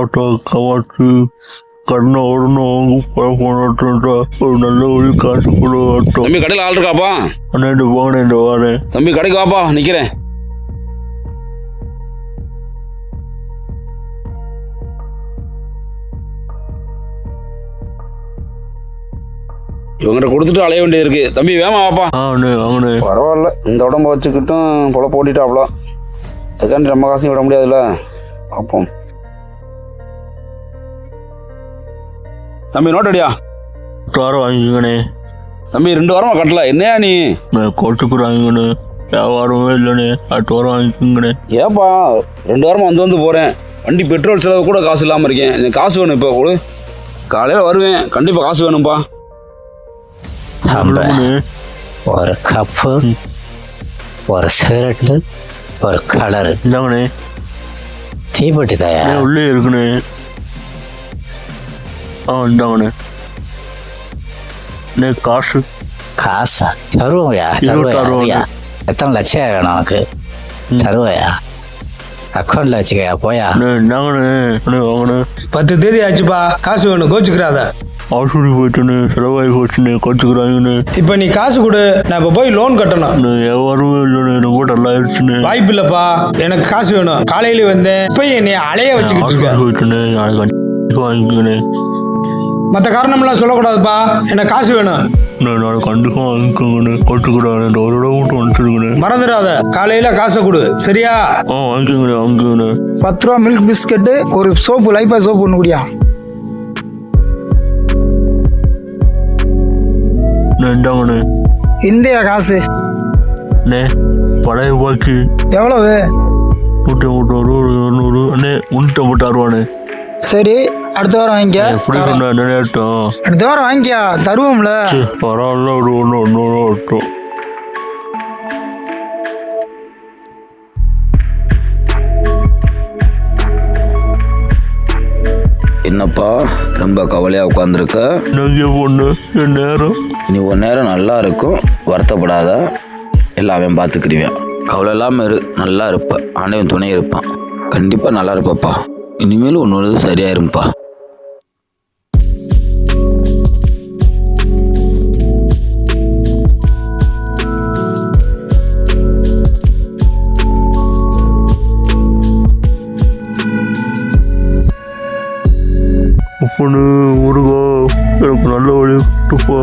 Auto காமாச்சு கண்ணை உடனே வாங்க போனாட்டா ஒரு நல்ல வழி காசு கூட ஆட்டோ. தம்பி கடையில் ஆள் இருக்காப்பா? அண்ணா போனேன் இந்த வாரேன். தம்பி கடைக்கு வாப்பா, நிக்கிறேன். இவங்கிட்ட கொடுத்துட்டு அலைய வேண்டியது இருக்கு. தம்பி வேமா வாப்பா. வாங்கண்ணே. பரவாயில்ல, இந்த உடம்ப வச்சுக்கிட்டும் பொழப்பு ஓட்டிட்டாப்ல. அதுக்காண்டி நம்ம காசையும் விட முடியாதுல்ல. பார்ப்போம். தம்பி நோட் அடியா. 10 வாரம் வாங்கிக்கண்ணே. தம்பி 2 வாரமா கட்டல, என்னையா நீ? கொட்டுக்குறாங்கண்ணே, வியாபாரமே இல்லைண்ணே. 10 வாரம் வாங்கிக்கோங்கண்ணே. ஏப்பா 2 வாரமா வந்து போறேன், வண்டி பெட்ரோல் செலவு கூட காசு இல்லாமல் இருக்கேன். எனக்கு காசு வேணும். இப்போ கொடு, காலையில் வருவேன், கண்டிப்பாக காசு வேணும்ப்பா. ஒரு கப்பு, ஒரு சிகரெட்டு, ஒரு கலர். இந்தாங்கண்ணே. தீப்பெட்டி தாயா? உள்ளே இருக்குண்ணே. இந்தாங்கண்ணே. காசு காசா? தருவோம்யா, தருவையா? எத்தனை லட்சம் வேணும் உனக்கு? தருவையா? அக்கௌண்ட்ல வச்சுக்கயா, போயா. வாங்கண்ணே. 10 தேதி ஆச்சுப்பா, காசு வேணும், கோச்சுக்கிறாத. ஆசூரி போயிட்டுன்னு செலவாகி போச்சுன்னு கோச்சுக்கிறாங்கன்னு. இப்ப நீ காசு கொடு, நான் இப்ப போய் லோன் கட்டணும். வியாபாரமே இல்லைன்னு ரொம்ப நல்லா ஆயிடுச்சுன்னு. வாய்ப்பு இல்லப்பா, எனக்கு காசு வேணும். காலையில வந்தேன், இப்ப என்னை அலைய வச்சுக்கிட்டு இருக்க. வாங்கிக்கோண்ணே. மற்ற காரணம்லாம் சொல்லக்கூடாதுப்பா, எனக்கு காசு வேணும். நான் கண்டிப்பாக வாங்கிக்கோங்கண்ணே. கோச்சுக்கிறாங்க, இந்த ஒரு இடம் மட்டும் வந்துருக்குண்ணே. மறந்துடாத, காலையில காசை கொடு, சரியா? வாங்கிக்கோங்கண்ணே. 10 ரூபா மில்க் பிஸ்கட்டு, ஒரு சோப்பு, லைப்பா சோப்பு ஒன்று குடியா. இந்தாங்கண்ணே. இந்தியா காசு பழைய பாக்கி எவ்வளவு? 150 200 அண்ணே. 156 ரூபாண்ணே. சரி, அடுத்த வாரம் வாங்கிக்க. நினைட்டோம். அடுத்த வாரம் வாங்கிக்க, தருவோம்ல. பரவாயில்ல, ஒரு ஒன்று ஆகட்டும். என்னப்பா ரொம்ப கவலையாக உட்காந்துருக்க? பொண்ணு என் நேரம் நீ ஒரு நேரம் நல்லா இருக்கும், வருத்தப்படாத, எல்லாமே பார்த்துக்கிடுவேன். கவலை இல்லாமல் இரு, நல்லா இருப்ப. ஆண்டவன் துணை இருப்பான், கண்டிப்பாக நல்லா இருப்பப்பா. இனிமேலும் ஒன்று சரியாயிருப்பா. பொண்ணு முருகா, எனக்கு நல்ல வழி கொடுப்பா.